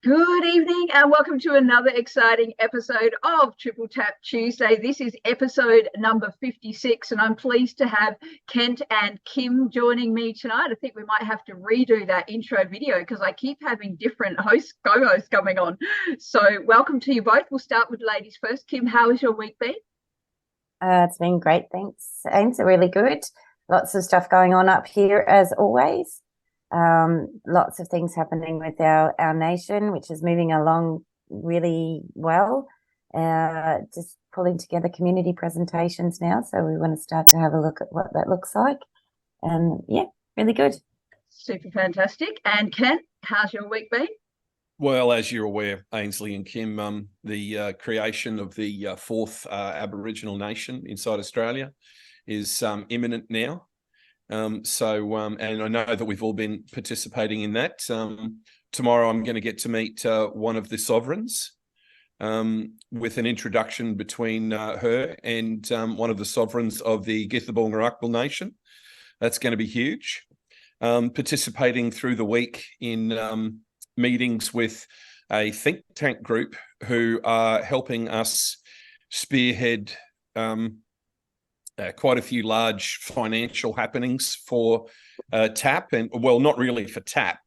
Good evening and welcome to another exciting episode of Triple Tap Tuesday. This is episode number 56 and I'm pleased to have Kent and Kim joining me tonight. I think we might have to redo that intro video because I keep having different co-hosts coming on. So welcome to you both. We'll start with ladies first. Kim, how has your week been? It's been great, thanks. It's really good. Lots of stuff going on up here as always. Lots of things happening with our nation, which is moving along really well. Just pulling together community presentations now. So we want to start to have a look at what that looks like. And yeah, really good. Super fantastic. And Ken, how's your week been? Well, as you're aware, Ainsley and Kim, the creation of the fourth Aboriginal nation inside Australia is imminent now. And I know that we've all been participating in that. Tomorrow I'm going to get to meet one of the sovereigns with an introduction between her and one of the sovereigns of the Githabul Nation. That's going to be huge. Participating through the week in meetings with a think tank group who are helping us spearhead quite a few large financial happenings for TAP, and well, not really for TAP.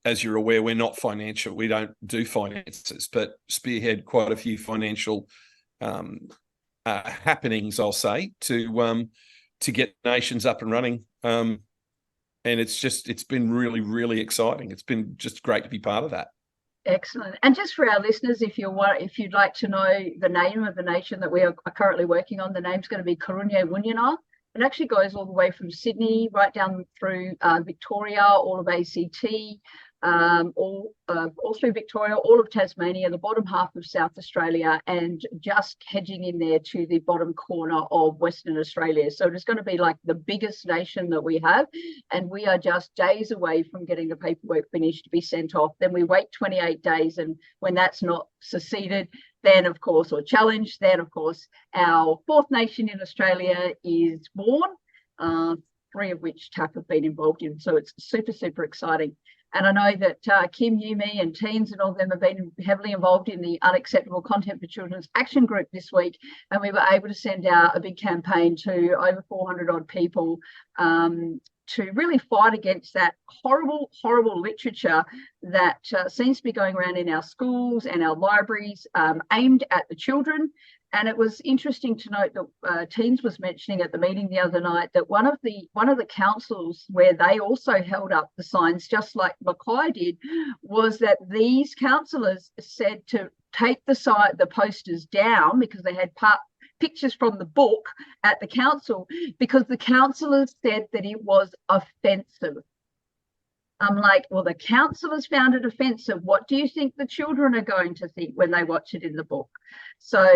As you're aware, we're not financial. We don't do finances, but spearhead quite a few financial happenings, I'll say, to get nations up and running. And it's been really, really exciting. It's been just great to be part of that. Excellent. And just for our listeners, if you'd like to know the name of the nation that we are currently working on, the name's going to be Kurunye Wunyana. It actually goes all the way from Sydney right down through Victoria, all of ACT, all through Victoria, all of Tasmania, the bottom half of South Australia, and just hedging in there to the bottom corner of Western Australia. So it's going to be like the biggest nation that we have, and we are just days away from getting the paperwork finished to be sent off. Then we wait 28 days, and when that's not seceded, then of course, or challenged, then of course our fourth nation in Australia is born, 3 of which TAP have been involved in. So it's super, super exciting. And I know that Kim, you, me, and Teens and all of them have been heavily involved in the Unacceptable Content for Children's Action Group this week. And we were able to send out a big campaign to over 400 odd people to really fight against that horrible, horrible literature that seems to be going around in our schools and our libraries aimed at the children. And it was interesting to note that Teens was mentioning at the meeting the other night that one of the councils where they also held up the signs, just like Mackay did, was that these councillors said to take the posters down because they had pictures from the book at the council, because the councillors said that it was offensive. I'm like, well, the councillors found it offensive. What do you think the children are going to think when they watch it in the book? So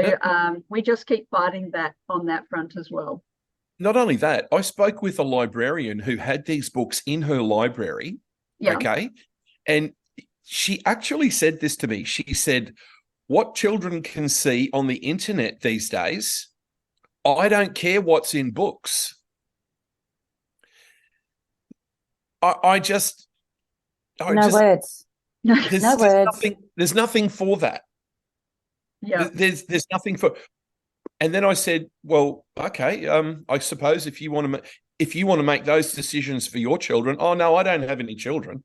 we just keep fighting that on that front as well. Not only that, I spoke with a librarian who had these books in her library. Yeah. Okay. And she actually said this to me. She said, what children can see on the internet these days, I don't care what's in books. Words. No words. There's nothing for that. Yeah. There's nothing for. And then I said, well, okay, I suppose if you want to make those decisions for your children. Oh no, I don't have any children.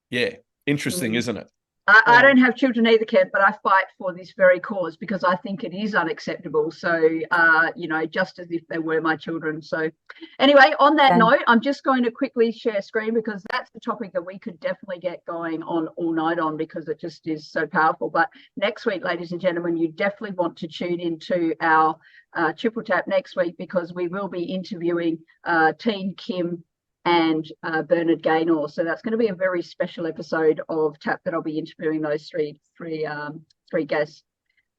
Yeah, interesting, isn't it? I don't have children either, Ken, but I fight for this very cause because I think it is unacceptable. So, just as if they were my children. So anyway, on that note, I'm just going to quickly share screen because that's the topic that we could definitely get going on all night on because it just is so powerful. But next week, ladies and gentlemen, you definitely want to tune into our Triple Tap next week because we will be interviewing Teen Kim and Bernard Gaynor. So that's going to be a very special episode of TAP that I'll be interviewing those three guests.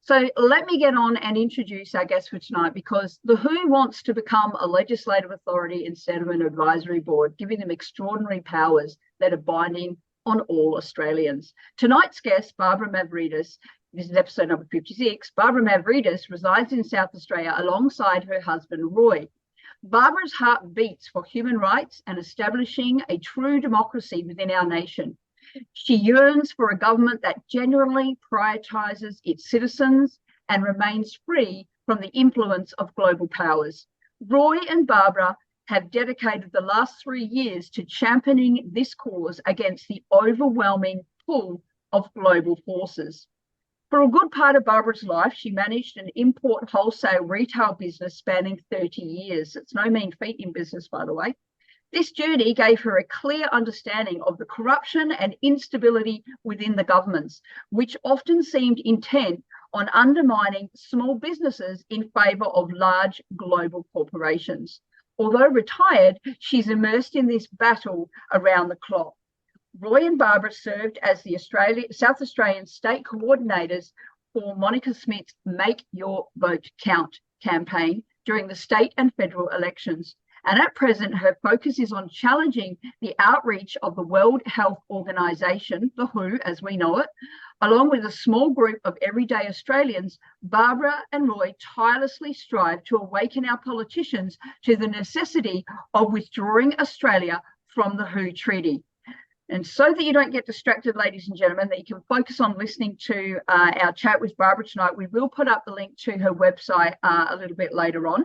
So let me get on and introduce our guest for tonight, because the WHO wants to become a legislative authority instead of an advisory board, giving them extraordinary powers that are binding on all Australians. Tonight's guest, Barbara Mavridis, this is episode number 56. Barbara Mavridis resides in South Australia alongside her husband, Roy. Barbara's heart beats for human rights and establishing a true democracy within our nation. She yearns for a government that genuinely prioritises its citizens and remains free from the influence of global powers. Roy and Barbara have dedicated the last 3 years to championing this cause against the overwhelming pull of global forces. For a good part of Barbara's life, she managed an import wholesale retail business spanning 30 years. It's no mean feat in business, by the way. This journey gave her a clear understanding of the corruption and instability within the governments, which often seemed intent on undermining small businesses in favour of large global corporations. Although retired, she's immersed in this battle around the clock. Roy and Barbara served as the South Australian state coordinators for Monica Smith's Make Your Vote Count campaign during the state and federal elections. And at present, her focus is on challenging the outreach of the World Health Organization, the WHO as we know it. Along with a small group of everyday Australians, Barbara and Roy tirelessly strive to awaken our politicians to the necessity of withdrawing Australia from the WHO Treaty. And so that you don't get distracted, ladies and gentlemen, that you can focus on listening to our chat with Barbara tonight, we will put up the link to her website a little bit later on.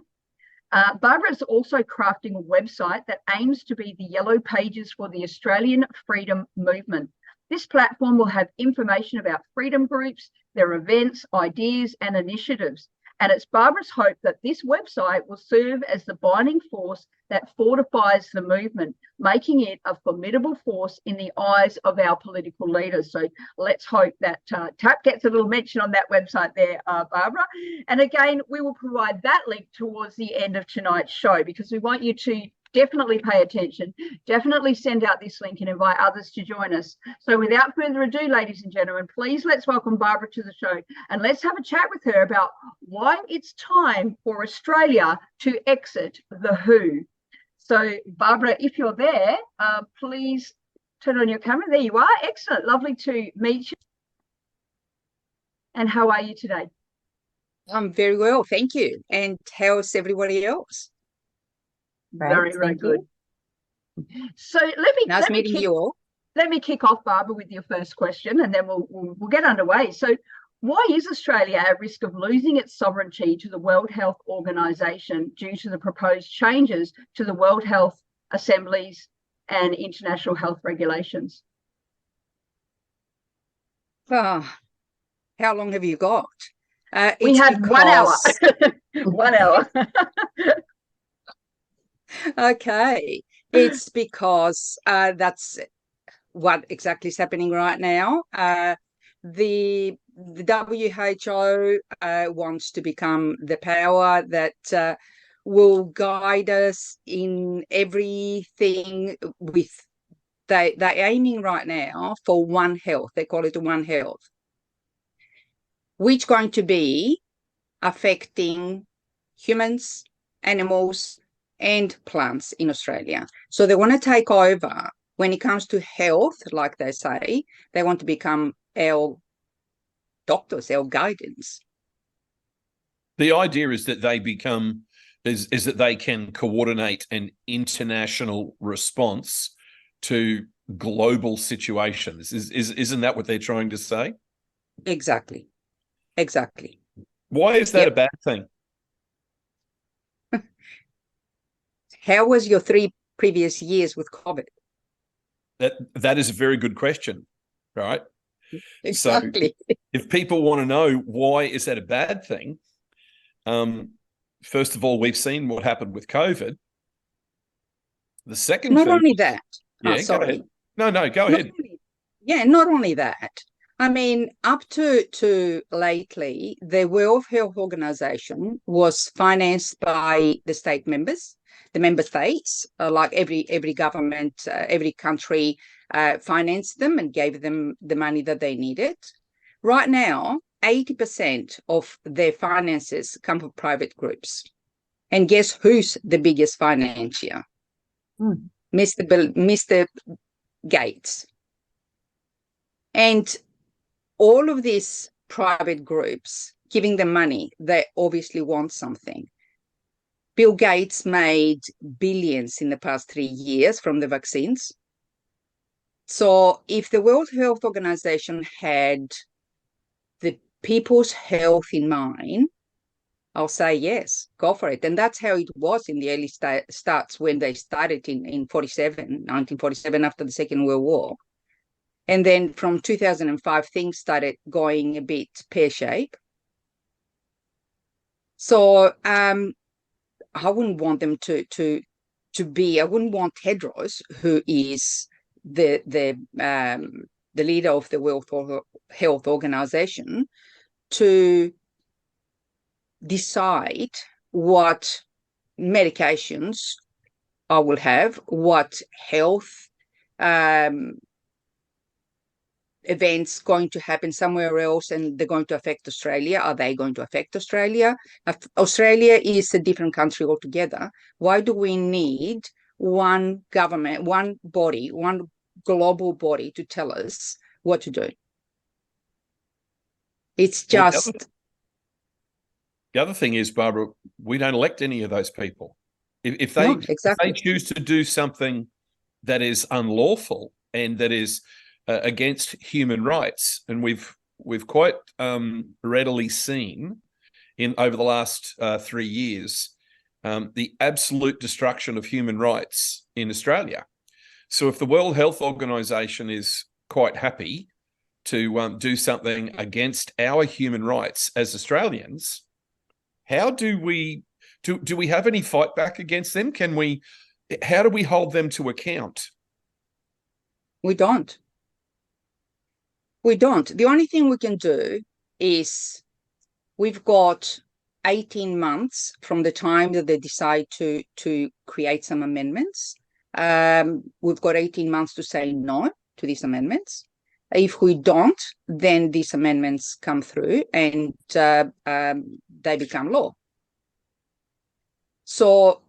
Barbara is also crafting a website that aims to be the yellow pages for the Australian freedom movement. This platform will have information about freedom groups, their events, ideas, and initiatives. And it's Barbara's hope that this website will serve as the binding force that fortifies the movement, making it a formidable force in the eyes of our political leaders. So let's hope that TAP gets a little mention on that website there, Barbara. And again, we will provide that link towards the end of tonight's show, because we want you to definitely pay attention, definitely send out this link and invite others to join us. So without further ado, ladies and gentlemen, please let's welcome Barbara to the show, and let's have a chat with her about why it's time for Australia to exit the WHO. So Barbara, if you're there, please turn on your camera. There you are. Excellent. Lovely to meet you. And how are you today? I'm very well, thank you. And how's everybody else? Very, very good. So Nice meeting you all. Let me kick off, Barbara, with your first question, and then we'll get underway. So why is Australia at risk of losing its sovereignty to the World Health Organization due to the proposed changes to the World Health Assemblies and international health regulations? How long have you got? We have 1 hour. 1 hour. Okay. It's because that's what exactly is happening right now. The WHO wants to become the power that will guide us in everything. They're aiming right now for One Health. They call it One Health, which is going to be affecting humans, animals, and plants in Australia. So they want to take over when it comes to health, like they say. They want to become our doctors, our guidance. The idea is that they become is that they can coordinate an international response to global situations. Isn't that what they're trying to say? Exactly. Why is that a bad thing? How was your 3 previous years with COVID? That is a very good question, right? Exactly. So if people want to know why is that a bad thing, first of all, we've seen what happened with COVID. The second Not thing, only that. Yeah, sorry. go ahead. No, go ahead. Not only that. I mean, up to lately, the World Health Organization was financed by the state members, the member states, like every government, every country financed them and gave them the money that they needed. Right now, 80% of their finances come from private groups. And guess who's the biggest financier? Mr. Gates. And all of these private groups giving them money, they obviously want something. Bill Gates made billions in the past 3 years from the vaccines. So if the World Health Organization had the people's health in mind, I'll say yes, go for it. And that's how it was in the early starts when they started in 1947, after the Second World War. And then from 2005, things started going a bit pear-shaped. So I wouldn't want them to be, I wouldn't want Tedros, who is the leader of the World Health Organization, to decide what medications I will have, what health events going to happen somewhere else and they're going to affect Australia. Are they going to affect Australia? Australia is a different country altogether. Why do we need one government, one body, one global body to tell us what to do? It's just... The other thing is, Barbara, we don't elect any of those people. If No, exactly. if they choose to do something that is unlawful and that is against human rights, and we've quite readily seen over the last 3 years the absolute destruction of human rights in Australia. So if the World Health Organization is quite happy to do something against our human rights as Australians, how do we have any fight back against them? How do we hold them to account? We don't. The only thing we can do is we've got 18 months from the time that they decide to create some amendments. We've got 18 months to say no to these amendments. If we don't, then these amendments come through and they become law. So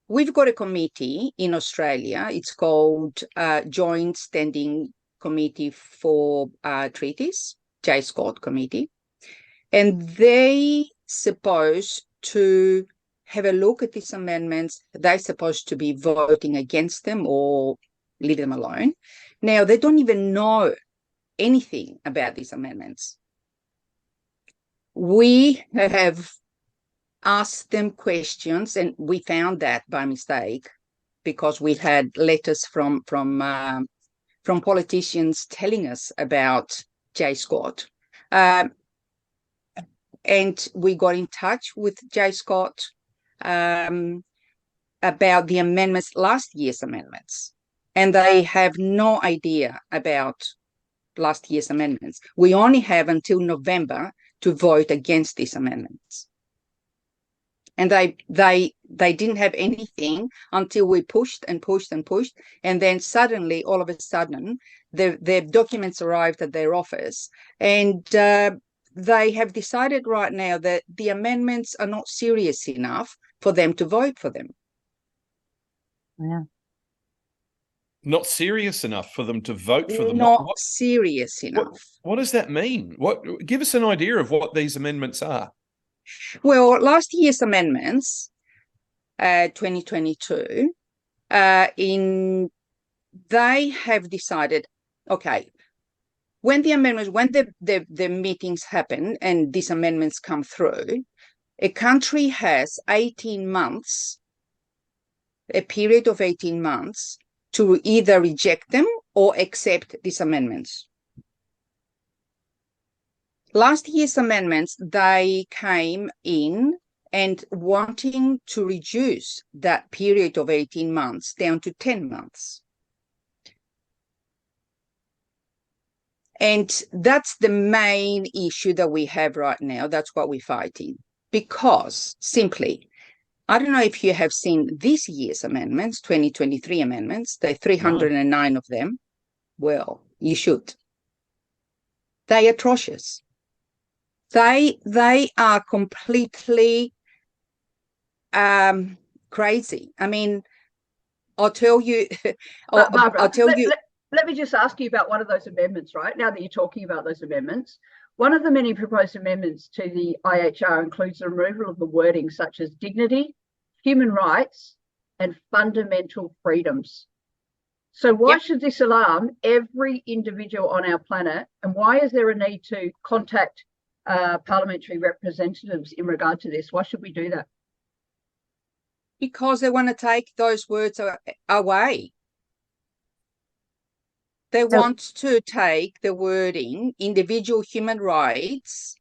we've got a committee in Australia. It's called Joint Standing Committee for Treaties, J. Scott Committee. And they supposed to have a look at these amendments. They're supposed to be voting against them or leave them alone. Now, they don't even know anything about these amendments. We have asked them questions, and we found that by mistake because we had letters from politicians telling us about J. Scott. And we got in touch with J. Scott about the amendments, last year's amendments. And they have no idea about last year's amendments. We only have until November to vote against these amendments. And they didn't have anything until we pushed and pushed and pushed. And then suddenly, all of a sudden, the documents arrived at their office. And they have decided right now that the amendments are not serious enough for them to vote for them. Yeah. Not serious enough for them to vote for them. Not serious enough. What does that mean? Give us an idea of what these amendments are. Well, last year's amendments, 2022, they have decided, okay, when the meetings happen and these amendments come through, a country has 18 months, a period of 18 months to either reject them or accept these amendments. Last year's amendments, they came in and wanting to reduce that period of 18 months down to 10 months. And that's the main issue that we have right now. That's what we're fighting. Because simply, I don't know if you have seen this year's amendments, 2023 amendments, there are 309 of them. Well, you should. They are atrocious. They are completely crazy. I mean, I'll tell you. Barbara, I'll tell you. Let me just ask you about one of those amendments, right? Now that you're talking about those amendments, one of the many proposed amendments to the IHR includes the removal of the wording such as dignity, human rights, and fundamental freedoms. So why should this alarm every individual on our planet? And why is there a need to contact parliamentary representatives in regard to this? Why should we do that? Because they want to take those words away. They want to take the wording individual human rights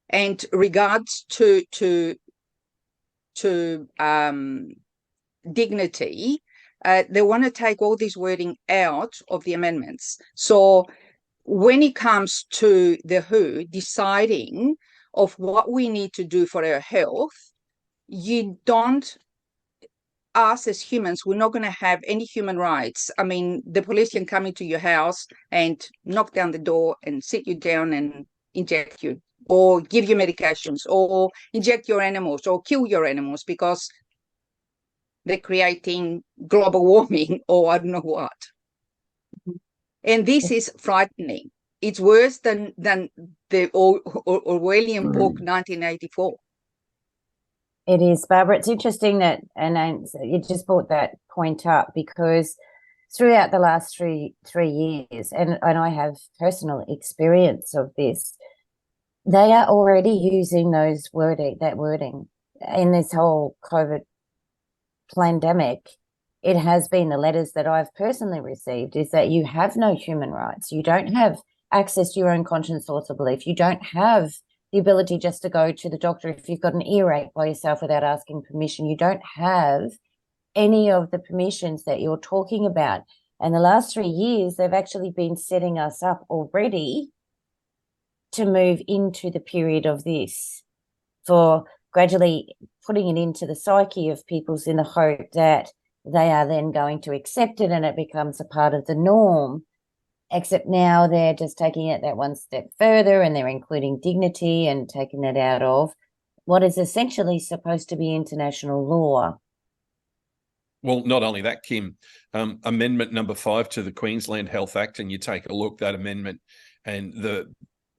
and regards to dignity. They want to take all this wording out of the amendments. So when it comes to the WHO deciding of what we need to do for our health, you don't, us as humans, we're not going to have any human rights. I mean, the police can come into your house and knock down the door and sit you down and inject you, or give you medications, or inject your animals, or kill your animals because they're creating global warming, or I don't know what. And this is frightening. It's worse than the Orwellian book 1984. It is, Barbara. It's interesting that, and you just brought that point up, because throughout the last three years, and I have personal experience of this, they are already using that wording in this whole COVID pandemic. It has been the letters that I've personally received is that you have no human rights. You don't have access to your own conscience, thoughts, or belief. You don't have the ability just to go to the doctor if you've got an earache by yourself without asking permission. You don't have any of the permissions that you're talking about. And the last 3 years, they've actually been setting us up already to move into the period of this, for gradually putting it into the psyche of people's in the hope that they are then going to accept it and it becomes a part of the norm. Except now they're just taking it that one step further, and they're including dignity and taking it out of what is essentially supposed to be international law. Well, not only that, Kim, amendment number 5 to the Queensland Health Act, and you take a look, that amendment, and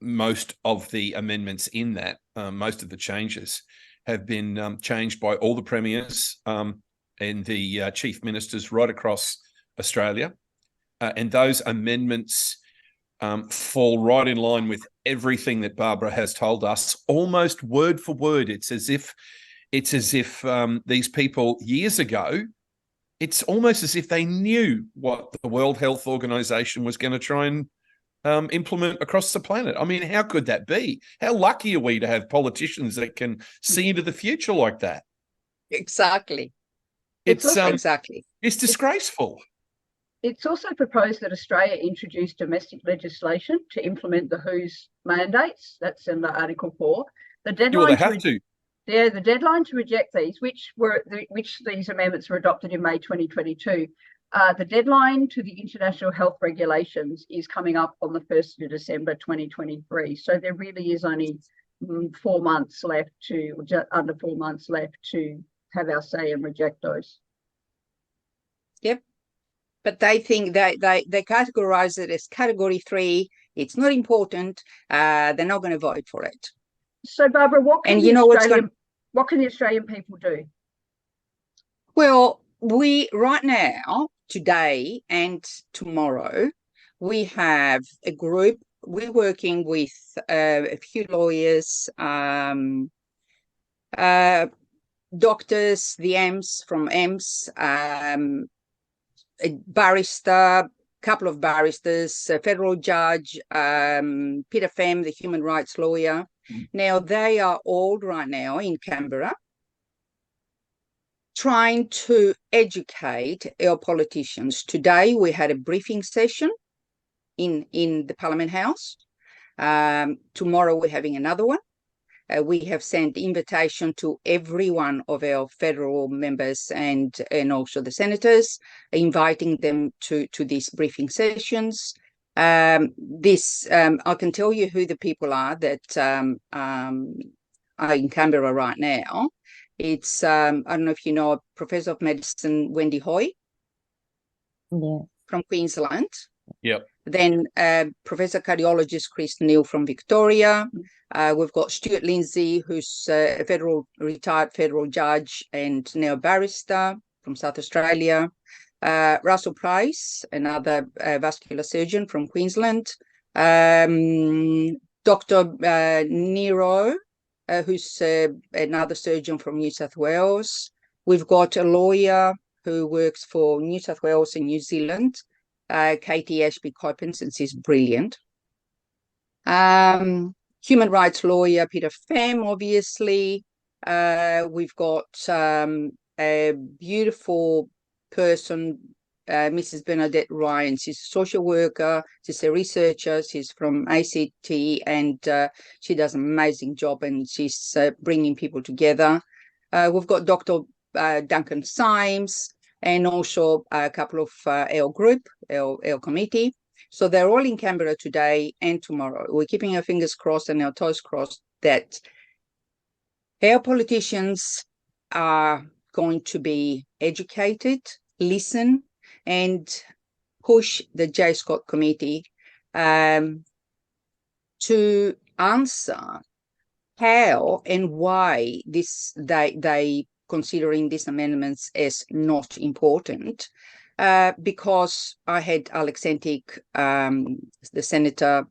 most of the amendments in that, most of the changes have been changed by all the premiers and the chief ministers right across Australia. And those amendments fall right in line with everything that Barbara has told us, almost word for word. It's as if these people years ago, it's almost as if they knew what the World Health Organization was going to try and implement across the planet. I mean, how could that be? How lucky are we to have politicians that can see into the future like that? Exactly. It's disgraceful. It's also proposed that Australia introduce domestic legislation to implement the WHO's mandates. That's in Article 4. The deadline the deadline to reject these, which these amendments were adopted in May 2022. The deadline to the international health regulations is coming up on the 1st of December 2023. So there really is only 4 months left just under 4 months left to have our say and reject those. Yep. But they think they categorize it as category 3. It's not important. They're not going to vote for it. So, Barbara, what can the Australian people do? Well, we right now, today and tomorrow, we have a group. We're working with a few lawyers, doctors, the EMS from EMS, a barrister, couple of barristers, a federal judge, Peter Pham, the human rights lawyer. Now, they are all right now in Canberra trying to educate our politicians. Today, we had a briefing session in the Parliament House. Tomorrow, we're having another one. We have sent invitation to every one of our federal members and also the senators, inviting them to these briefing sessions. I can tell you who the people are that are in Canberra right now. It's I don't know if you know Professor of Medicine Wendy Hoy from Queensland. Yep. Then Professor Cardiologist Chris Neal from Victoria. We've got Stuart Lindsay, who's a retired federal judge and now barrister from South Australia. Russell Price, another vascular surgeon from Queensland. Dr. Nero, who's another surgeon from New South Wales. We've got a lawyer who works for New South Wales and New Zealand, Katie Ashby-Coppin, since she's brilliant. Human rights lawyer Peter Pham, obviously. We've got a beautiful person, Mrs. Bernadette Ryan. She's a social worker, she's a researcher, she's from ACT, and she does an amazing job, and she's bringing people together. We've got Dr. Duncan Symes, and also a couple of our group, our committee. So they're all in Canberra today and tomorrow. We're keeping our fingers crossed and our toes crossed that our politicians are going to be educated, listen, and push the J. Scott Committee to answer how and why they considering these amendments as not important. Because I had Alex Entic, the senator,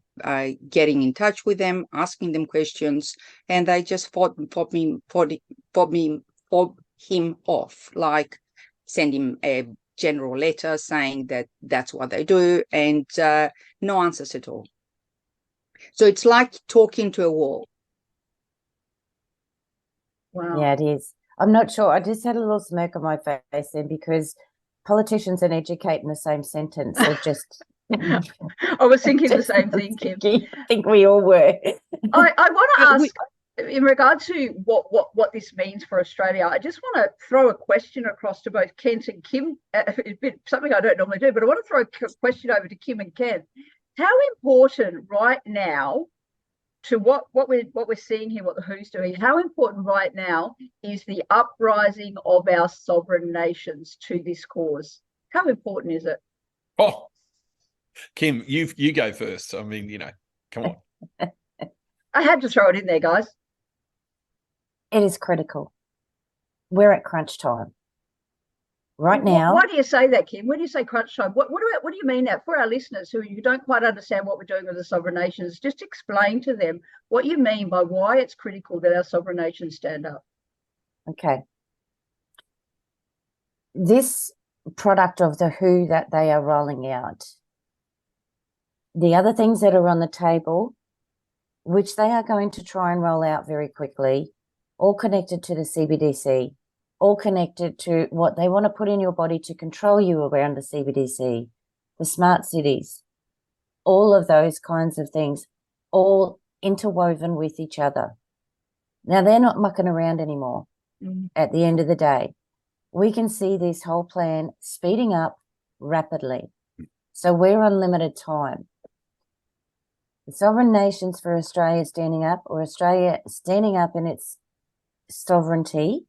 getting in touch with them, asking them questions, and they just fobbed him off, like send him a general letter saying that that's what they do, and no answers at all. So it's like talking to a wall. Wow. Yeah, it is. I'm not sure. I just had a little smirk on my face then, because politicians and educate in the same sentence. They're just. I was thinking the same thing, Kim. I think we all were. I want to ask, in regard to what this means for Australia, I just want to throw a question across to both Kent and Kim. It's been something I don't normally do, but I want to throw a question over to Kim and Ken. How important right now to what we're seeing here, what the WHO's doing, how important right now is the uprising of our sovereign nations to this cause? How important is it? Oh, Kim, you go first. I mean, come on. I had to throw it in there, guys. It is critical. We're at crunch time. Right now. Why do you say that, Kim? When you say crunch time, what do you mean that? For our listeners who don't quite understand what we're doing with the sovereign nations, just explain to them what you mean by why it's critical that our sovereign nations stand up. Okay. This product of the WHO that they are rolling out, the other things that are on the table, which they are going to try and roll out very quickly, all connected to the CBDC, all connected to what they want to put in your body to control you around the CBDC, the smart cities, all of those kinds of things, all interwoven with each other. Now, they're not mucking around anymore. At the end of the day, we can see this whole plan speeding up rapidly. So we're on limited time. The sovereign nations for Australia standing up, or Australia standing up in its sovereignty,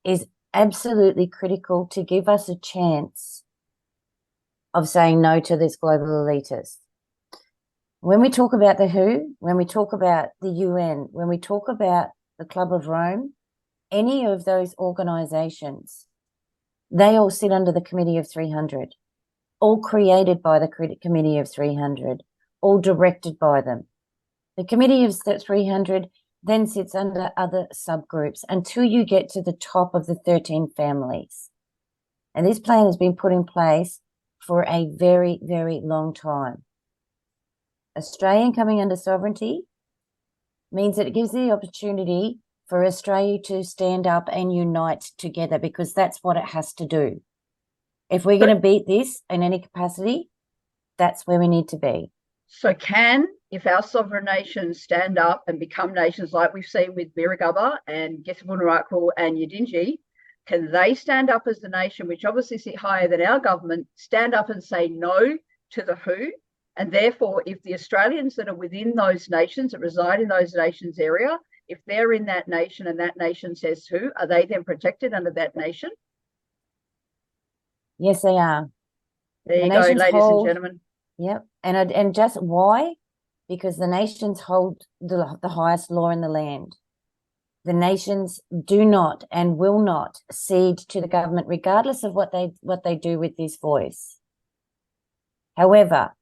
is absolutely critical to give us a chance of saying no to this global elitist. When we talk about the WHO, when we talk about the UN, when we talk about the Club of Rome, any of those organisations, they all sit under the Committee of 300, all created by the Committee of 300, all directed by them. The Committee of 300 then sits under other subgroups until you get to the top of the 13 families. And this plan has been put in place for a very, very long time. Australian coming under sovereignty means that it gives the opportunity for Australia to stand up and unite together, because that's what it has to do. If we're going to beat this in any capacity, that's where we need to be. So if our sovereign nations stand up and become nations like we've seen with Miragaba and Gethsemane and Yidinji, can they stand up as the nation, which obviously sit higher than our government, stand up and say no to the WHO And therefore, if the Australians that are within those nations, that reside in those nations area, if they're in that nation and that nation says who, are they then protected under that nation? Yes, they are. There The you go, nations ladies and hold, gentlemen. yep. And just why? Because the nations hold the highest law in the land. The nations do not and will not cede to the government, regardless of what they do with this voice. However,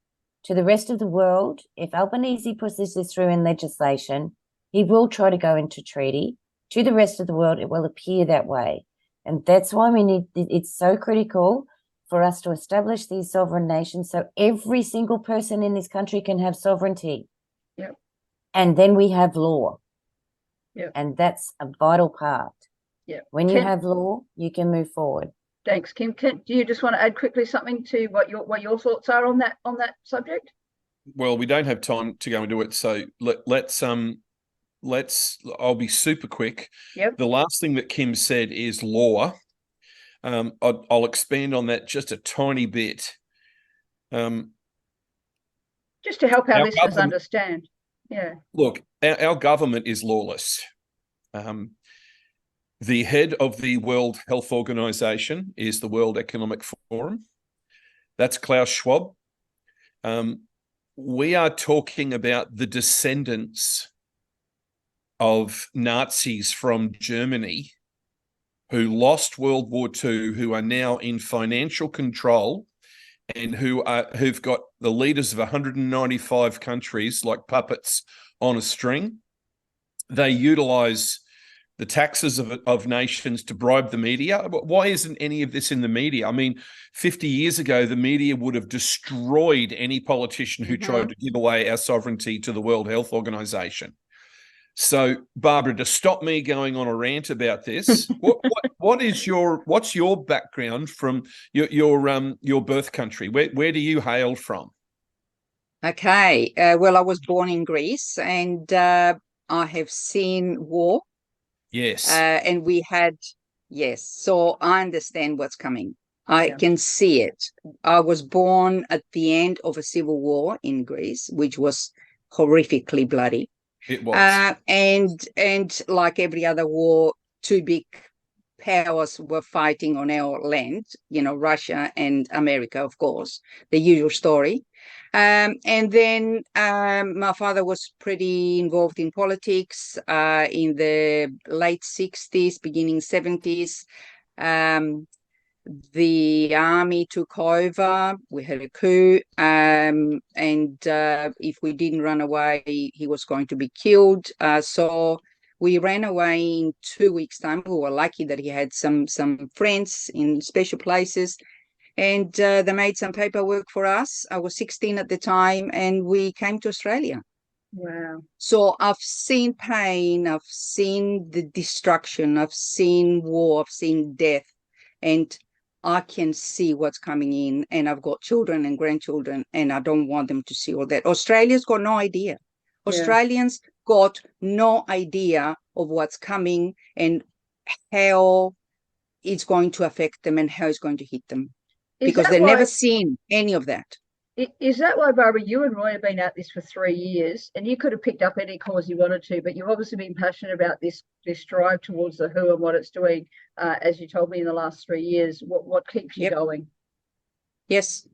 to the rest of the world, if Albanese pushes this through in legislation, he will try to go into treaty. To the rest of the world, it will appear that way. And that's why it's so critical for us to establish these sovereign nations so every single person in this country can have sovereignty. Yep. And then we have law. Yep. And that's a vital part. Yep. When you have law, you can move forward. Thanks, Kim. Do you just want to add quickly something to what your thoughts are on that subject? Well, we don't have time to go into it, so let's I'll be super quick. Yep. The last thing that Kim said is law. I'll expand on that just a tiny bit. Just to help our listeners understand. Yeah. Look, our government is lawless. The head of the World Health Organization is the World Economic Forum. That's Klaus Schwab. We are talking about the descendants of Nazis from Germany who lost World War II, who are now in financial control and who've got the leaders of 195 countries like puppets on a string. They utilize the taxes of nations to bribe the media. Why isn't any of this in the media? I mean, 50 years ago, the media would have destroyed any politician who tried to give away our sovereignty to the World Health Organization. So, Barbara, to stop me going on a rant about this, what's your background from your birth country? Where do you hail from? Okay, well, I was born in Greece, and I have seen war. Yes. And yes, so I understand what's coming. I can see it. I was born at the end of a civil war in Greece, which was horrifically bloody. It was. And like every other war, two big powers were fighting on our land, Russia and America, of course, the usual story. And then my father was pretty involved in politics in the late 60s, beginning 70s. The army took over. We had a coup. And if we didn't run away, he was going to be killed. So we ran away in 2 weeks' time. We were lucky that he had some friends in special places. And they made some paperwork for us. I was 16 at the time, and we came to Australia. Wow. So I've seen pain, I've seen the destruction, I've seen war, I've seen death, and I can see what's coming in. And I've got children and grandchildren, and I don't want them to see all that. Australia's got no idea. Yeah. Australians got no idea of what's coming and how it's going to affect them and how it's going to hit them. Because they've never seen any of that. Is that why, Barbara, you and Roy have been at this for 3 years, and you could have picked up any cause you wanted to, but you've obviously been passionate about this drive towards the WHO and what it's doing, as you told me in the last 3 years. What keeps you going? Yes.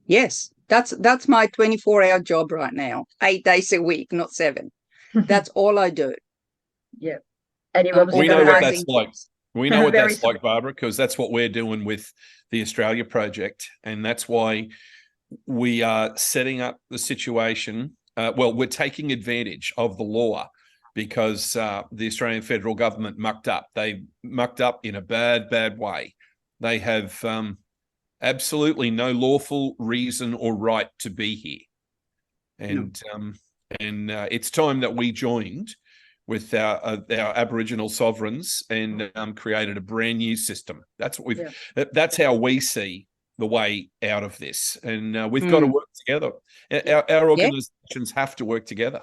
That's my 24-hour job right now, 8 days a week, not 7. That's all I do. Yeah. And you've obviously we know what that's like. We know what that's like, Barbara, because that's what we're doing with the Australia Project. And that's why we are setting up the situation. We're taking advantage of the law because the Australian federal government mucked up. They mucked up in a bad way. They have absolutely no lawful reason or right to be here. And it's time that we joined with our Aboriginal sovereigns and created a brand new system. That's what that's how we see the way out of this. And we've got to work together. Our organizations have to work together.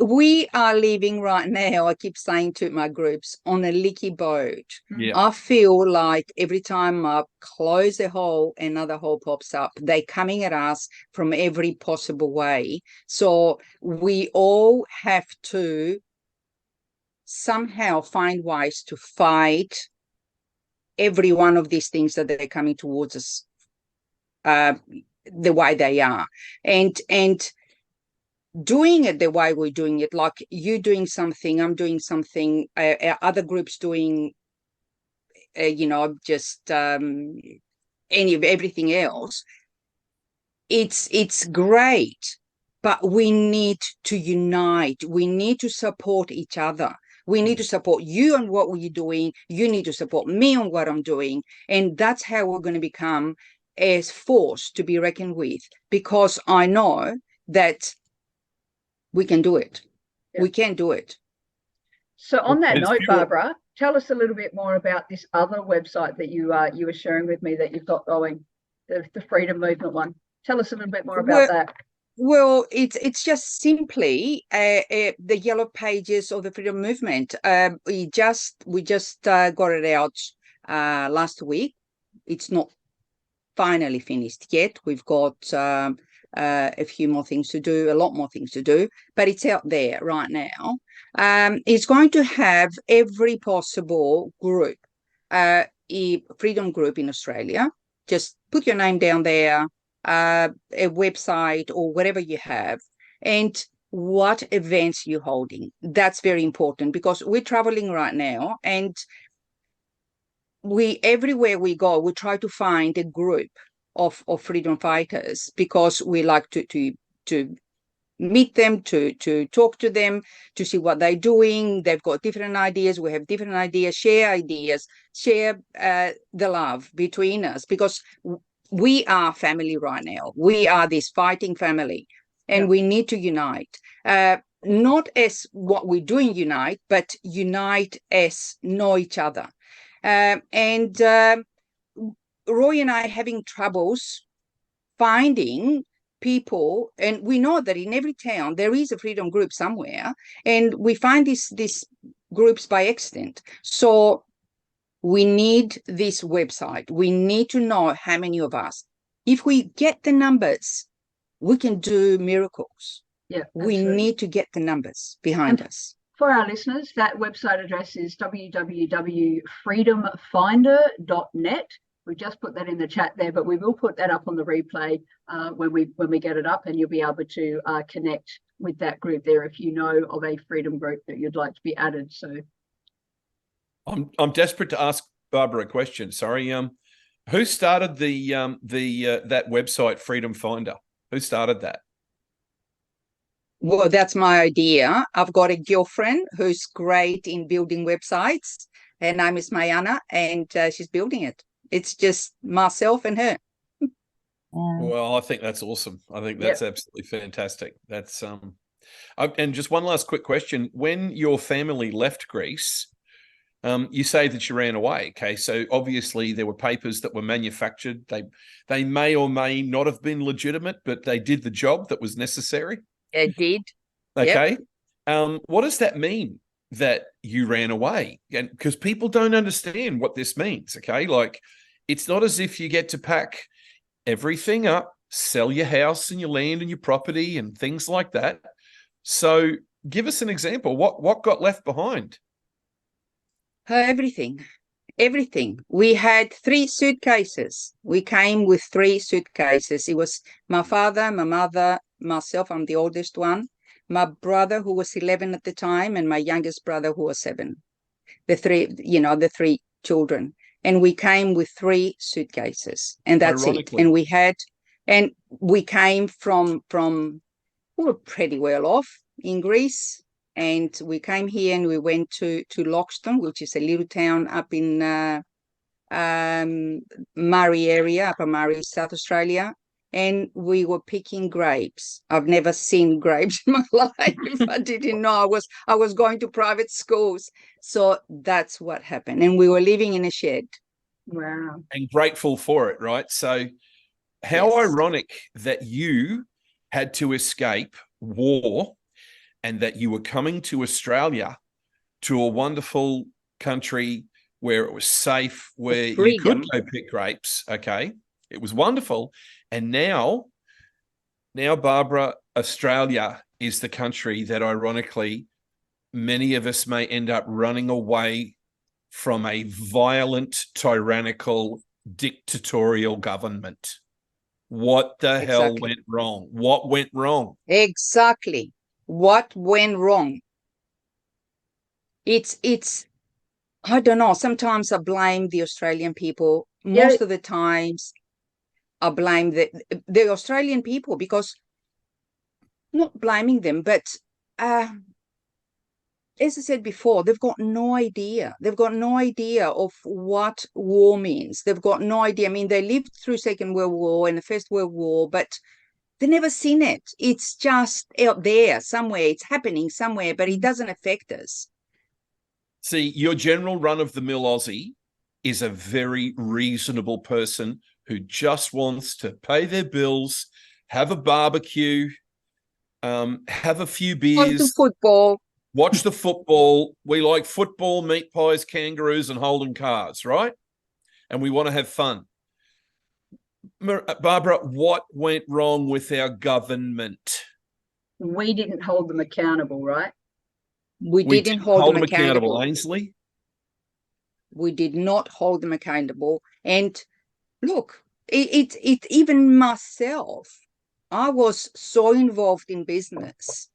we are living right now, I keep saying to my groups, on a leaky boat. Yeah. I feel like every time I close a hole, another hole pops up. They're coming at us from every possible way. So we all have to somehow find ways to fight every one of these things that they're coming towards us the way they are. And doing it the way we're doing it, like you doing something, I'm doing something, our other groups doing, just everything else. It's great, but we need to unite. We need to support each other. We need to support you on what you're doing. You need to support me on what I'm doing. And that's how we're going to become a force to be reckoned with, because I know that we can do it. Yeah. We can do it. So on that note, Barbara, tell us a little bit more about this other website that you were sharing with me that you've got going, the Freedom Movement one. Tell us a little bit more about that. Well, it's just simply the yellow pages of the Freedom Movement. We just got it out last week. It's not finally finished yet. We've got a few more things to do, a lot more things to do, but it's out there right now. It's going to have every possible group, freedom group in Australia. Just put your name down there, a website or whatever you have, and what events you're holding. That's very important, because we're traveling right now, and everywhere we go, we try to find a group of freedom fighters, because we like to meet them, to talk to them, to see what they're doing. They've got different ideas. We have different ideas, share the love between us, because we are family right now. We are this fighting family, and we need to unite. Not as what we're doing unite, but unite as know each other. And Roy and I are having troubles finding people, and we know that in every town there is a freedom group somewhere, and we find these groups by accident. So we need this website. We need to know how many of us. If we get the numbers, we can do miracles. Yeah, we need to get the numbers behind us. For our listeners, that website address is www.freedomfinder.net. We just put that in the chat there, but we will put that up on the replay when we get it up, and you'll be able to connect with that group there if you know of a freedom group that you'd like to be added. So I'm desperate to ask Barbara a question. Sorry, who started that website, Freedom Finder? Who started that? Well, that's my idea. I've got a girlfriend who's great in building websites. Her name is Mayana, and she's building it. It's just myself and her. Well, I think that's awesome. I think that's absolutely fantastic. That's and just one last quick question. When your family left Greece, you say that you ran away. Okay, so obviously there were papers that were manufactured. They may or may not have been legitimate, but they did the job that was necessary. It did. Okay. Yep. What does that mean, that you ran away? And because people don't understand what this means. Okay, like it's not as if you get to pack everything up, sell your house and your land and your property and things like that. So give us an example. What got left behind? Everything. We had 3 suitcases. We came with 3 suitcases. It was my father, my mother, myself. I'm the oldest one. My brother, who was 11 at the time, and my youngest brother, who was 7. The 3 children. And we came with 3 suitcases, and that's it. And we came from we were pretty well off in Greece. And we came here and we went to Loxton, which is a little town up in Murray area, Upper Murray, South Australia. And we were picking grapes. I've never seen grapes in my life. I didn't know I was going to private schools. So that's what happened. And we were living in a shed. Wow. And grateful for it, right? So how ironic that you had to escape war and that you were coming to Australia, to a wonderful country where it was safe, where you could go pick grapes. Okay. It was wonderful. And now, Barbara, Australia is the country that ironically many of us may end up running away from a violent, tyrannical, dictatorial government. What the hell went wrong? What went wrong? Exactly. What went wrong? It's I don't know. Sometimes I blame the Australian people. Most of the times I blame the Australian people, because not blaming them, but as I said before, they've got no idea. They've got no idea of what war means. They've got no idea. I mean, they lived through Second World War and the First World War, but they've never seen it. It's just out there somewhere. It's happening somewhere, but it doesn't affect us. See, your general run-of-the-mill Aussie is a very reasonable person who just wants to pay their bills, have a barbecue, have a few beers, watch the football. We like football, meat pies, kangaroos, and Holden cars, right? And we want to have fun. Barbara, what went wrong with our government? We didn't hold them accountable, right? We didn't hold them accountable, Ainsley. We did not hold them accountable. And look, it even myself, I was so involved in business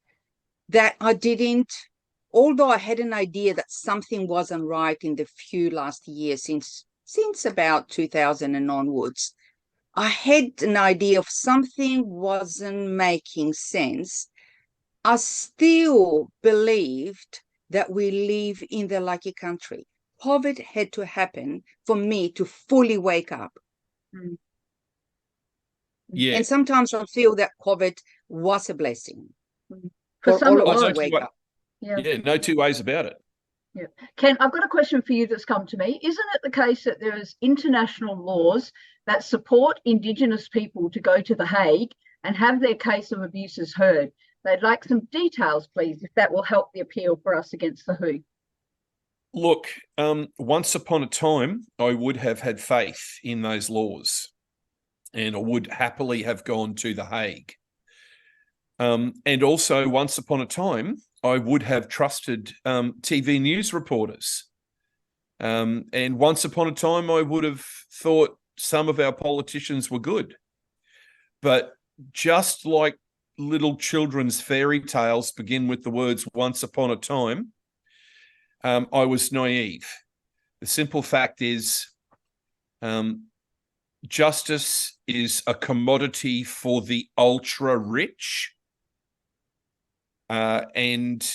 that I didn't, although I had an idea that something wasn't right in the few last years, since about 2000 and onwards, I had an idea of something wasn't making sense. I still believed that we live in the lucky country. COVID had to happen for me to fully wake up. Yeah. And sometimes I feel that COVID was a blessing. For some all of us to wake up. Yeah, no two ways about it. Yeah. Ken, I've got a question for you that's come to me. Isn't it the case that there is international laws that support Indigenous people to go to The Hague and have their case of abuses heard? They'd like some details, please, if that will help the appeal for us against the WHO. Look, once upon a time, I would have had faith in those laws, and I would happily have gone to The Hague. And also, once upon a time, I would have trusted TV news reporters. And once upon a time, I would have thought some of our politicians were good. But just like little children's fairy tales begin with the words once upon a time, I was naive. The simple fact is, justice is a commodity for the ultra rich. And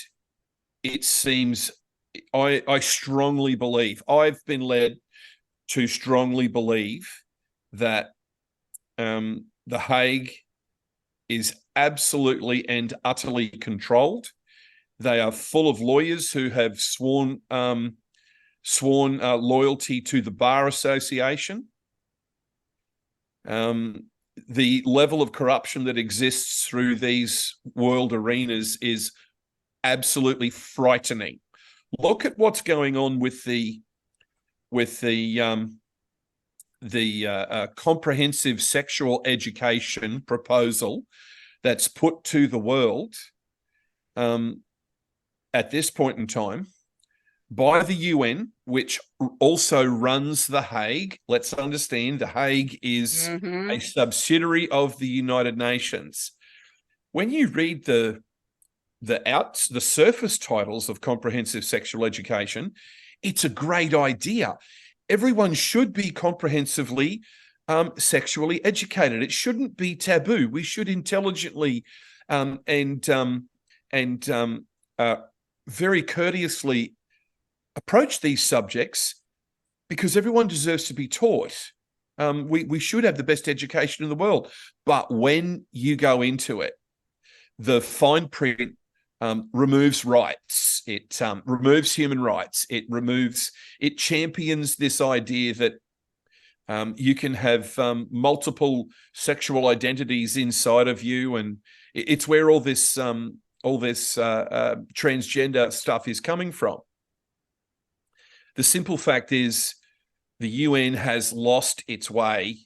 it seems, I strongly believe, I've been led to strongly believe that The Hague is absolutely and utterly controlled. They are full of lawyers who have sworn loyalty to the Bar Association. The level of corruption that exists through these world arenas is absolutely frightening. Look at what's going on with the comprehensive sexual education proposal that's put to the world at this point in time by the UN, which also runs The Hague. Let's understand, The Hague is a subsidiary of the United Nations. When you read the surface titles of comprehensive sexual education, it's a great idea. Everyone should be comprehensively sexually educated. It shouldn't be taboo. We should intelligently and very courteously approach these subjects, because everyone deserves to be taught. We should have the best education in the world. But when you go into it, the fine print removes rights. It removes human rights. It champions this idea that you can have multiple sexual identities inside of you. And it's where all this all this transgender stuff is coming from. The simple fact is the UN has lost its way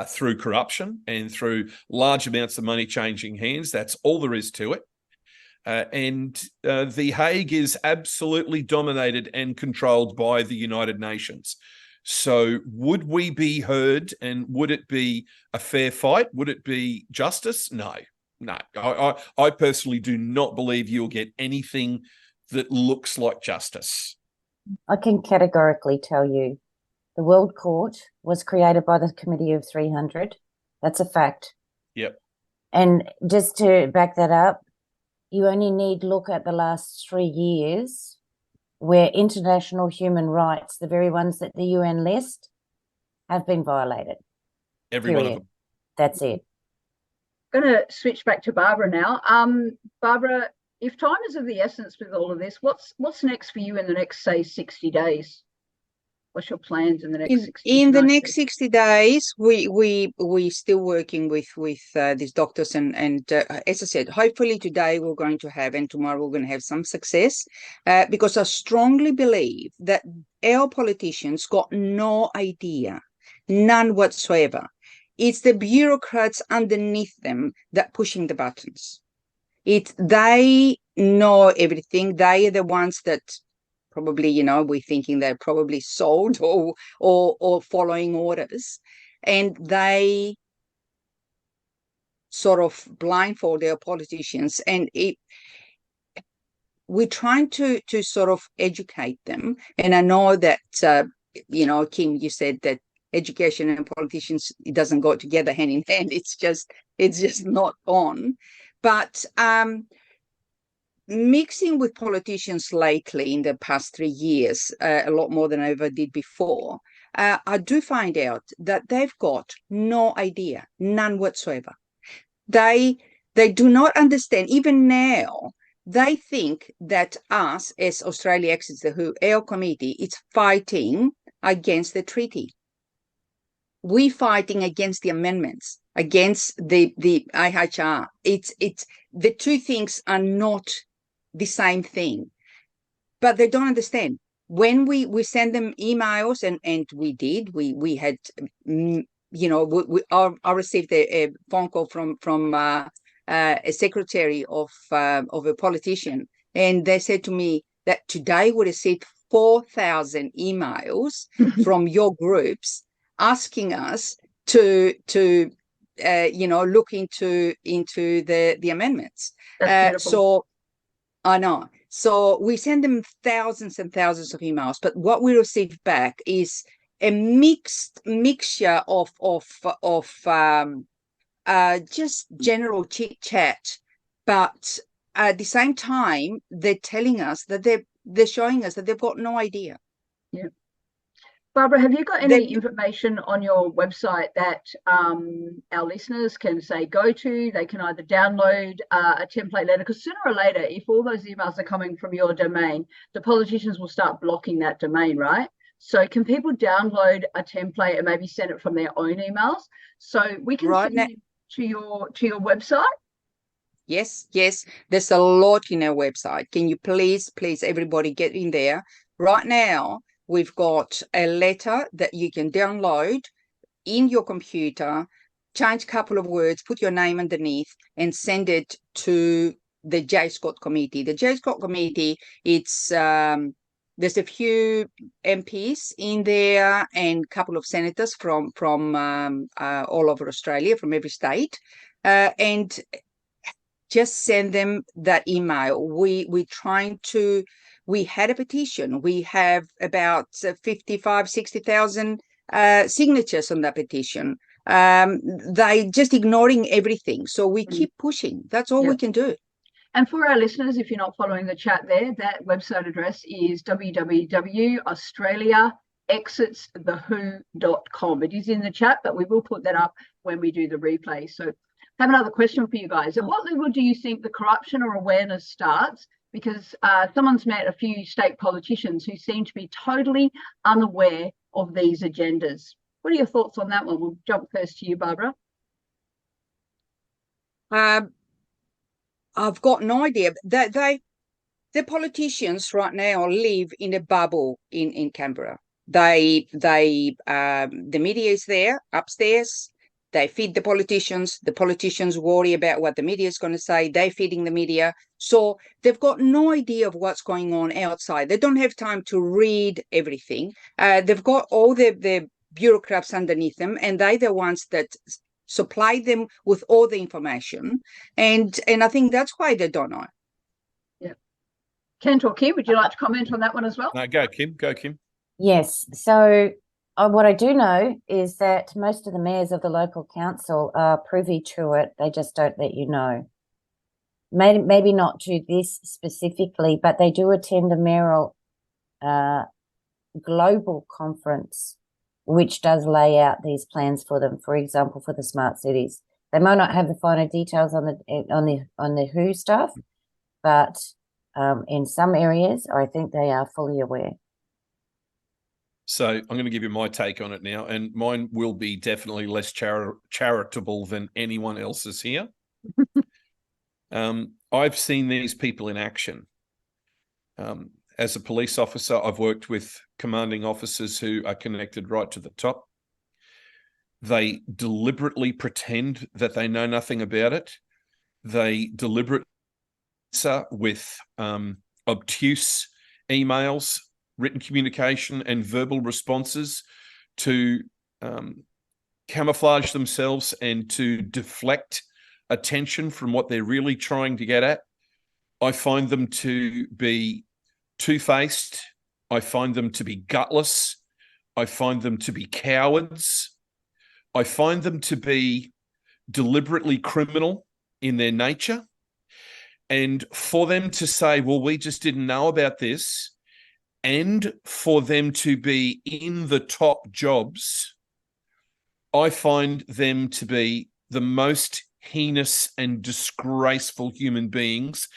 through corruption and through large amounts of money changing hands. That's all there is to it. And The Hague is absolutely dominated and controlled by the United Nations. So would we be heard, and would it be a fair fight? Would it be justice? No. I personally do not believe you'll get anything that looks like justice. I can categorically tell you the World Court was created by the Committee of 300. That's a fact. Yep. And just to back that up, you only need look at the last 3 years where international human rights, the very ones that the UN list, have been violated. Every one of them. That's it. I'm going to switch back to Barbara now. Barbara, if time is of the essence with all of this, what's next for you in the next, say, 60 days? What's your plans in the next 60 days? In the next 60 days, we still working with these doctors and as I said, hopefully today we're going to have, and tomorrow we're going to have some success, because I strongly believe that our politicians got no idea, none whatsoever. It's the bureaucrats underneath them that pushing the buttons. They know everything. They are the ones that probably, we're thinking they're probably sold or following orders, and they sort of blindfold their politicians. And we're trying to sort of educate them. And I know that, Kim, you said that education and politicians, it doesn't go together hand in hand. It's just not on. But mixing with politicians lately in the past 3 years, a lot more than I ever did before, I do find out that they've got no idea, none whatsoever. They do not understand. Even now, they think that us, as Australia Exits the WHO, our committee, is fighting against the treaty. We're fighting against the amendments, against the IHR. It's the two things are not the same thing, but they don't understand. When we send them emails, and we had I received a phone call from a secretary of a politician, and they said to me that today we received 4,000 emails from your groups asking us to look into the amendments. So I know. So we send them thousands and thousands of emails, but what we receive back is a mixture of just general chit chat, but at the same time they're telling us that they're showing us that they've got no idea. Yeah. Barbara, have you got any information on your website that our listeners can, say, go to? They can either download a template letter, because sooner or later, if all those emails are coming from your domain, the politicians will start blocking that domain, right? So can people download a template and maybe send it from their own emails? So we can send it to your website? Yes. There's a lot in our website. Can you please, everybody get in there right now? We've got a letter that you can download in your computer, change a couple of words, put your name underneath, and send it to the J. Scott Committee. The J. Scott Committee, it's there's a few MPs in there and a couple of senators from all over Australia, from every state, and just send them that email. We're trying to. We had a petition. We have about 60,000 signatures on that petition. They just ignoring everything. So we keep pushing. That's all we can do. And for our listeners, if you're not following the chat there, that website address is www.australiaexitsthewho.com. It is in the chat, but we will put that up when we do the replay. So I have another question for you guys. At what level do you think the corruption or awareness starts? Because someone's met a few state politicians who seem to be totally unaware of these agendas. What are your thoughts on that one? We'll jump first to you, Barbara. I I've got no idea. The politicians right now live in a bubble in Canberra. The media is there upstairs. They feed the politicians. The politicians worry about what the media is going to say. They're feeding the media. So they've got no idea of what's going on outside. They don't have time to read everything. They've got all the bureaucrats underneath them, and they're the ones that supply them with all the information. And I think that's why they don't know. Yeah. Kent or Kim, would you like to comment on that one as well? No, go Kim. Go Kim. Yes. So what I do know is that most of the mayors of the local council are privy to it. They just don't let you know. Maybe not to this specifically, but they do attend a mayoral global conference, which does lay out these plans for them. For example, for the smart cities, they might not have the finer details on the WHO stuff, but in some areas, I think they are fully aware. So I'm going to give you my take on it now, and mine will be definitely less charitable than anyone else's here. I've seen these people in action. As a police officer, I've worked with commanding officers who are connected right to the top. They deliberately pretend that they know nothing about it. They deliberately with obtuse emails, written communication, and verbal responses to camouflage themselves and to deflect attention from what they're really trying to get at. I find them to be two-faced. I find them to be gutless. I find them to be cowards. I find them to be deliberately criminal in their nature. And for them to say, well, we just didn't know about this, and for them to be in the top jobs, I find them to be the most heinous and disgraceful human beings.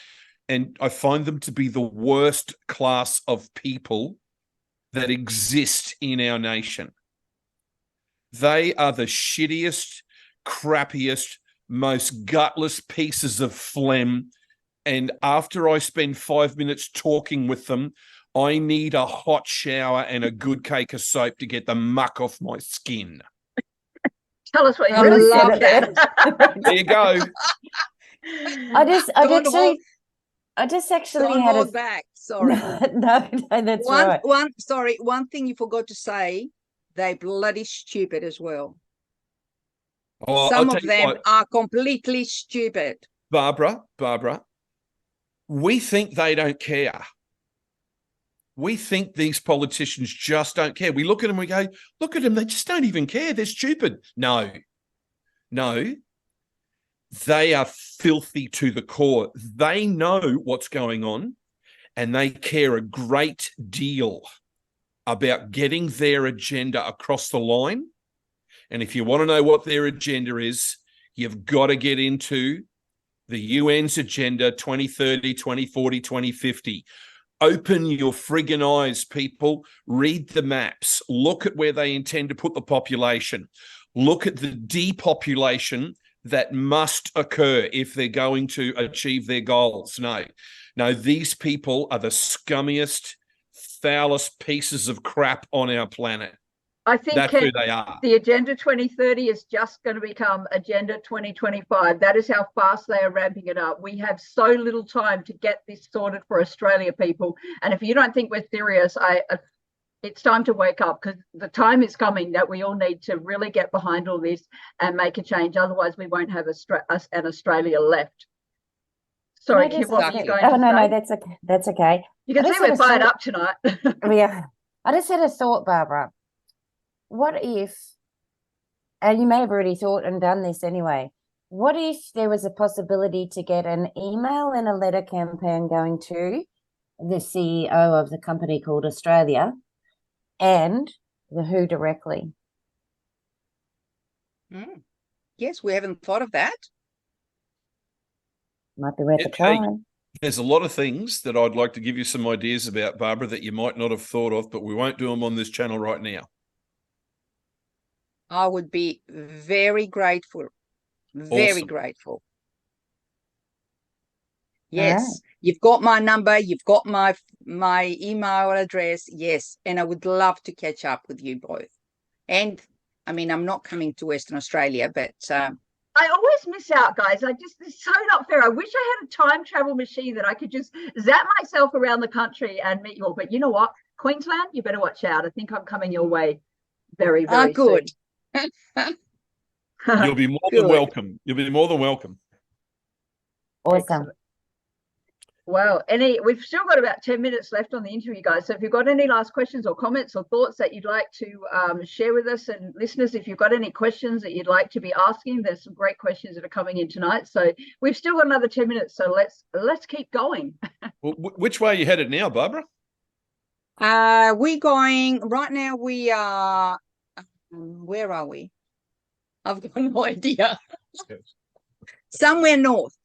And I find them to be the worst class of people that exist in our nation. They are the shittiest, crappiest, most gutless pieces of phlegm. And after I spend 5 minutes talking with them, I need a hot shower and a good cake of soap to get the muck off my skin. Tell us what you I really love said. There you go. I just actually Don't had hold back. Sorry. No, that's right. One thing you forgot to say, they're bloody stupid as well. Oh, Some of them are completely stupid. Barbara, we think they don't care. We think these politicians just don't care. We look at them, we go, look at them, they just don't even care. They're stupid. No, they are filthy to the core. They know what's going on, and they care a great deal about getting their agenda across the line. And if you want to know what their agenda is, you've got to get into the UN's agenda 2030, 2040, 2050. Open your friggin' eyes, people. Read the maps. Look at where they intend to put the population. Look at the depopulation that must occur if they're going to achieve their goals. No, these people are the scummiest, foulest pieces of crap on our planet. I think that's who they are. The Agenda 2030 is just going to become Agenda 2025. That is how fast they are ramping it up. We have so little time to get this sorted for Australia, people. And if you don't think we're serious, it's time to wake up, because the time is coming that we all need to really get behind all this and make a change. Otherwise, we won't have an Australia left. Sorry, Kim, what were you going to say? No, that's okay. You can see we're fired up tonight. Yeah. I just had a thought, Barbara. What if, and you may have already thought and done this anyway, what if there was a possibility to get an email and a letter campaign going to the CEO of the company called Australia and the WHO directly? Yes, we haven't thought of that. Might be worth a try. There's a lot of things that I'd like to give you some ideas about, Barbara, that you might not have thought of, but we won't do them on this channel right now. I would be very grateful. Very grateful. Yes, you've got my number, you've got my email address. Yes, and I would love to catch up with you both. And I mean, I'm not coming to Western Australia, but I always miss out, guys. It's so not fair. I wish I had a time travel machine that I could just zap myself around the country and meet you all. But you know what? Queensland, you better watch out. I think I'm coming your way very, very good. soon. You'll be more than welcome. You'll be more than welcome. Awesome. Excellent. Well, we've still got about 10 minutes left on the interview, guys. So if you've got any last questions or comments or thoughts that you'd like to share with us, and listeners, if you've got any questions that you'd like to be asking, there's some great questions that are coming in tonight. So we've still got another 10 minutes. So let's keep going. Well, which way are you headed now, Barbara? We're going right now. We are. Where are we? I've got no idea. Somewhere north.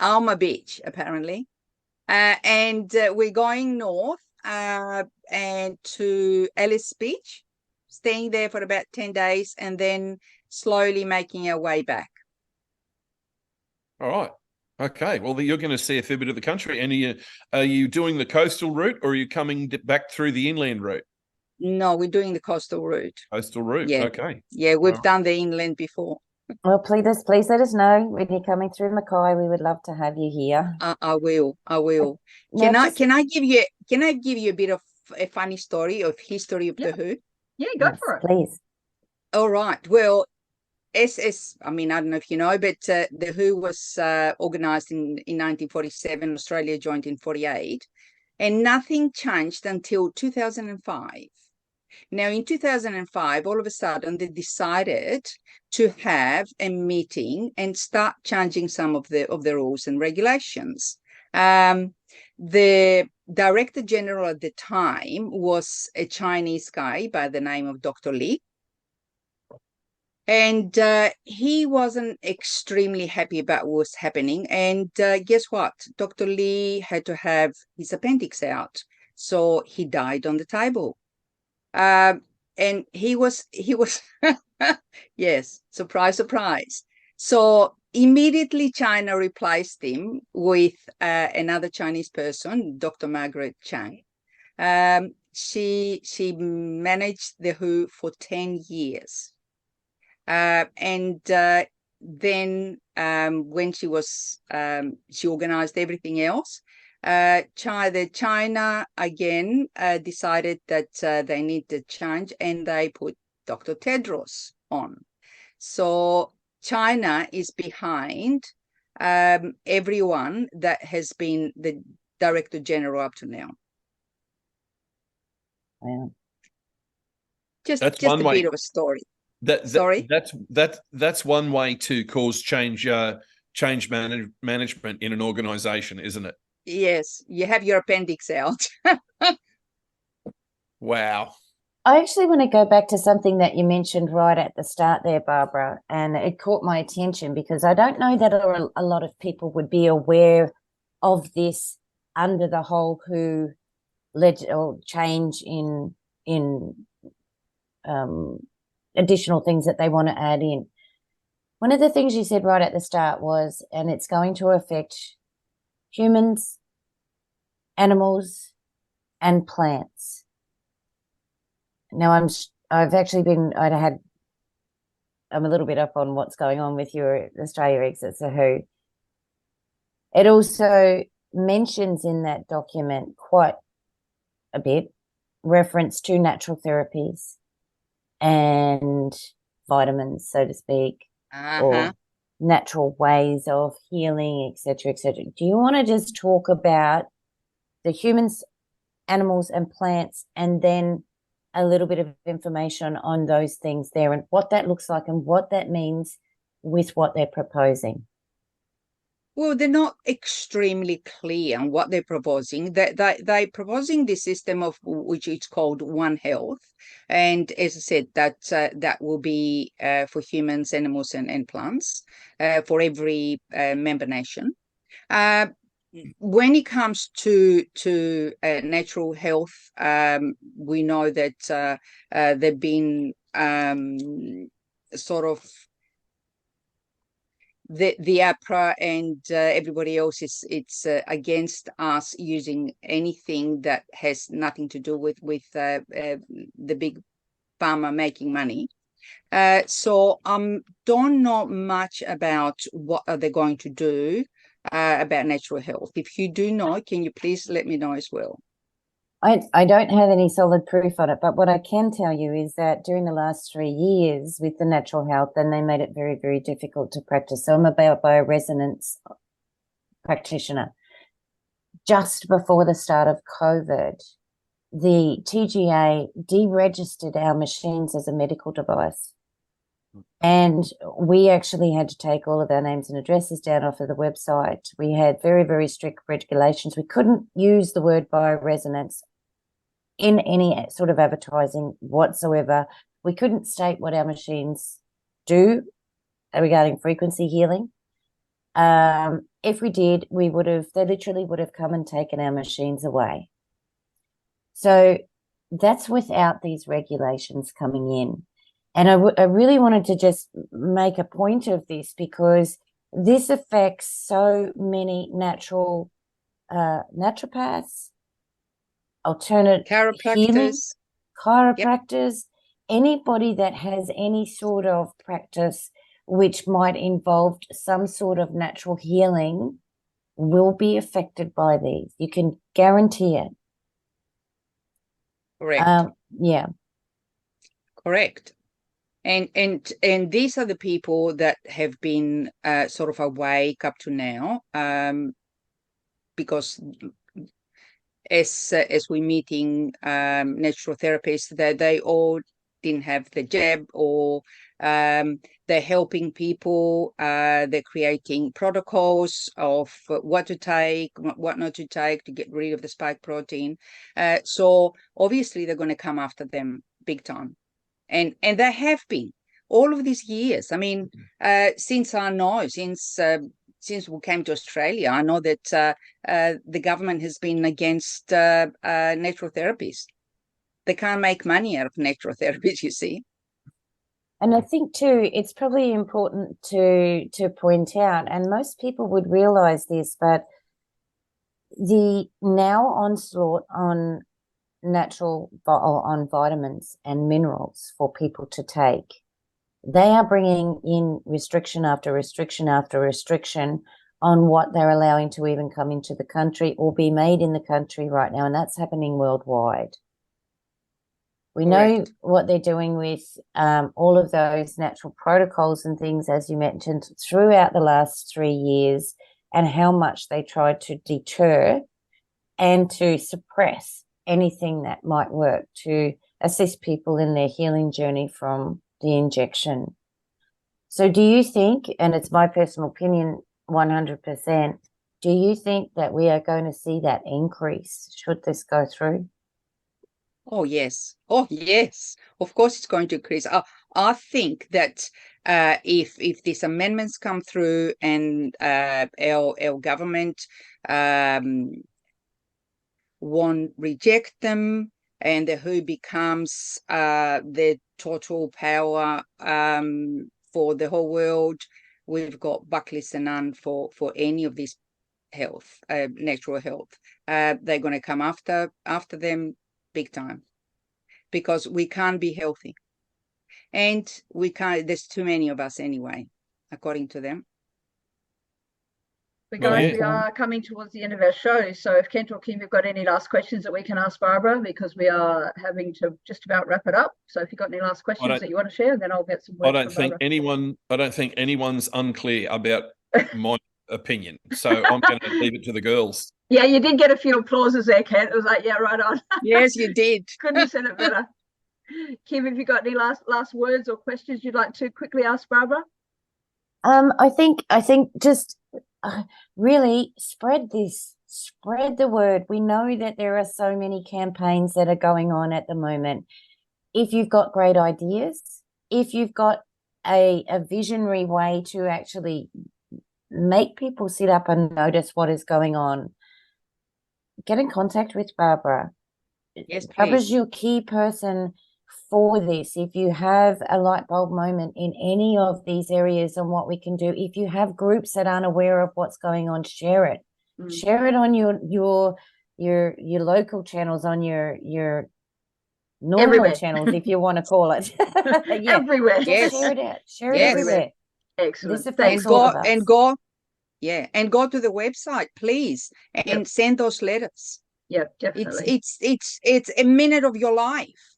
Alma Beach, apparently. And we're going north and to Ellis Beach, staying there for about 10 days and then slowly making our way back. All right. Okay. Well, you're going to see a fair bit of the country. And are you doing the coastal route, or are you coming back through the inland route? No, we're doing the coastal route. Coastal route. Yeah. Okay. Yeah, we've done the inland before. Well, please let us know when you're coming through Mackay. We would love to have you here. I will. Can I give you a bit of a funny story of history of the WHO? Yeah, go for it. Please. All right. Well, I mean, I don't know if you know, but the WHO was organised in 1947. Australia joined in 48, and nothing changed until 2005. Now, in 2005, all of a sudden, they decided to have a meeting and start changing some of the rules and regulations. The Director General at the time was a Chinese guy by the name of Dr. Li. And he wasn't extremely happy about what was happening. And guess what? Dr. Li had to have his appendix out. So he died on the table. And he was yes, surprise, surprise. So immediately China replaced him with another Chinese person, Dr. Margaret Chang. She managed the WHO for 10 years. And then when she organized everything else. China again decided that they need to change, and they put Dr. Tedros on. So China is behind everyone that has been the Director General up to now. Yeah. Just a bit of a story. Sorry. That's one way to cause change management in an organization, isn't it? Yes, you have your appendix out. Wow. I actually want to go back to something that you mentioned right at the start there, Barbara, and it caught my attention because I don't know that a lot of people would be aware of this under the whole WHO or change in additional things that they want to add in. One of the things you said right at the start was, and it's going to affect humans, animals, and plants. Now, I'm a little bit up on what's going on with your Australia exit, so WHO. It also mentions in that document quite a bit reference to natural therapies and vitamins, so to speak, or natural ways of healing, etc., etc. Do you want to just talk about the humans, animals, and plants, and then a little bit of information on those things there and what that looks like and what that means with what they're proposing? Well, they're not extremely clear on what they're proposing. They're proposing the system of which is called One Health, and as I said, that will be for humans, animals, and plants for every member nation. When it comes to natural health, we know that they've been sort of the APRA and everybody else it's against us using anything that has nothing to do with the big pharma making money. So don't know much about what are they going to do about natural health. If you do know, can you please let me know as well? I don't have any solid proof on it, but what I can tell you is that during the last 3 years with the natural health, then they made it very, very difficult to practice. So I'm a bioresonance practitioner. Just before the start of COVID, the TGA deregistered our machines as a medical device. And we actually had to take all of our names and addresses down off of the website. We had very, very strict regulations. We couldn't use the word bioresonance in any sort of advertising whatsoever. We couldn't state what our machines do regarding frequency healing. If we did, they literally would have come and taken our machines away. So that's without these regulations coming in. And I really wanted to just make a point of this because this affects so many natural naturopaths, alternate healing, chiropractors, anybody that has any sort of practice which might involve some sort of natural healing will be affected by these. You can guarantee it. Correct. Yeah. Correct. And these are the people that have been sort of awake up to now, because as we're meeting natural therapists, that they all didn't have the jab, or they're helping people. They're creating protocols of what to take, what not to take to get rid of the spike protein. So obviously they're going to come after them big time. And they have been all of these years. I mean, since we came to Australia, I know that the government has been against natural therapies. They can't make money out of natural therapies, you see. And I think too, it's probably important to point out, and most people would realize this, but the now onslaught on on vitamins and minerals for people to take, they are bringing in restriction after restriction after restriction on what they're allowing to even come into the country or be made in the country right now, and that's happening worldwide. We know what they're doing with all of those natural protocols and things, as you mentioned, throughout the last 3 years, and how much they tried to deter and to suppress anything that might work to assist people in their healing journey from the injection. So do you think, and it's my personal opinion 100%, do you think that we are going to see that increase should this go through? Oh, yes. Oh, yes. Of course it's going to increase. I think that if these amendments come through and our government won't reject them, and the WHO becomes the total power for the whole world, we've got buckless and none for any of this health, natural health. They're going to come after them big time, because we can't be healthy, and we can't. There's too many of us anyway, according to them. But guys, we are coming towards the end of our show. So if Kent or Kim, you've got any last questions that we can ask Barbara, because we are having to just about wrap it up. So if you've got any last questions that you want to share, then I'll get some words from Barbara. I don't think anyone's unclear about my opinion. So I'm going to leave it to the girls. Yeah, you did get a few applauses there, Kent. It was like, yeah, right on. Yes, you did. Couldn't have said it better. Kim, have you got any last words or questions you'd like to quickly ask Barbara? I think just really spread the word. We know that there are so many campaigns that are going on at the moment. If you've got great ideas, if you've got a visionary way to actually make people sit up and notice what is going on, get in contact with Barbara. Yes, please. Barbara's your key person for this. If you have a light bulb moment in any of these areas and what we can do, if you have groups that aren't aware of what's going on, share it. Share it on your local channels, on your normal Everywhere. channels, if you want to call it. Yeah. Everywhere. Yes. Share it out. Share it Yes. everywhere. Excellent. This Thanks. affects all of us. And go to the website, please, and send those letters. Yeah, definitely. It's a minute of your life,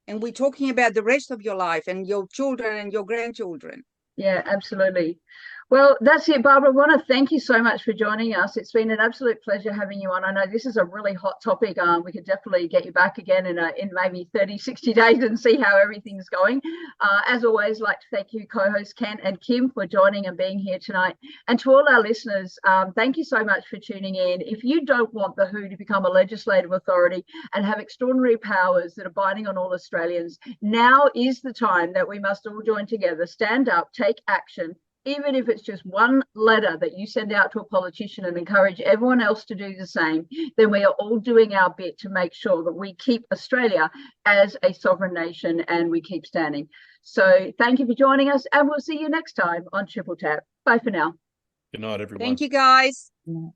and we're talking about the rest of your life and your children and your grandchildren. Yeah, absolutely. Well, that's it, Barbara. I want to thank you so much for joining us. It's been an absolute pleasure having you on. I know this is a really hot topic. We could definitely get you back again in maybe 30, 60 days and see how everything's going. As always, like to thank you, co-hosts Ken and Kim, for joining and being here tonight. And to all our listeners, thank you so much for tuning in. If you don't want the WHO to become a legislative authority and have extraordinary powers that are binding on all Australians, now is the time that we must all join together, stand up, take action. Even if it's just one letter that you send out to a politician and encourage everyone else to do the same, then we are all doing our bit to make sure that we keep Australia as a sovereign nation and we keep standing. So thank you for joining us, and we'll see you next time on Triple Tap. Bye for now. Good night, everyone. Thank you, guys. Yeah.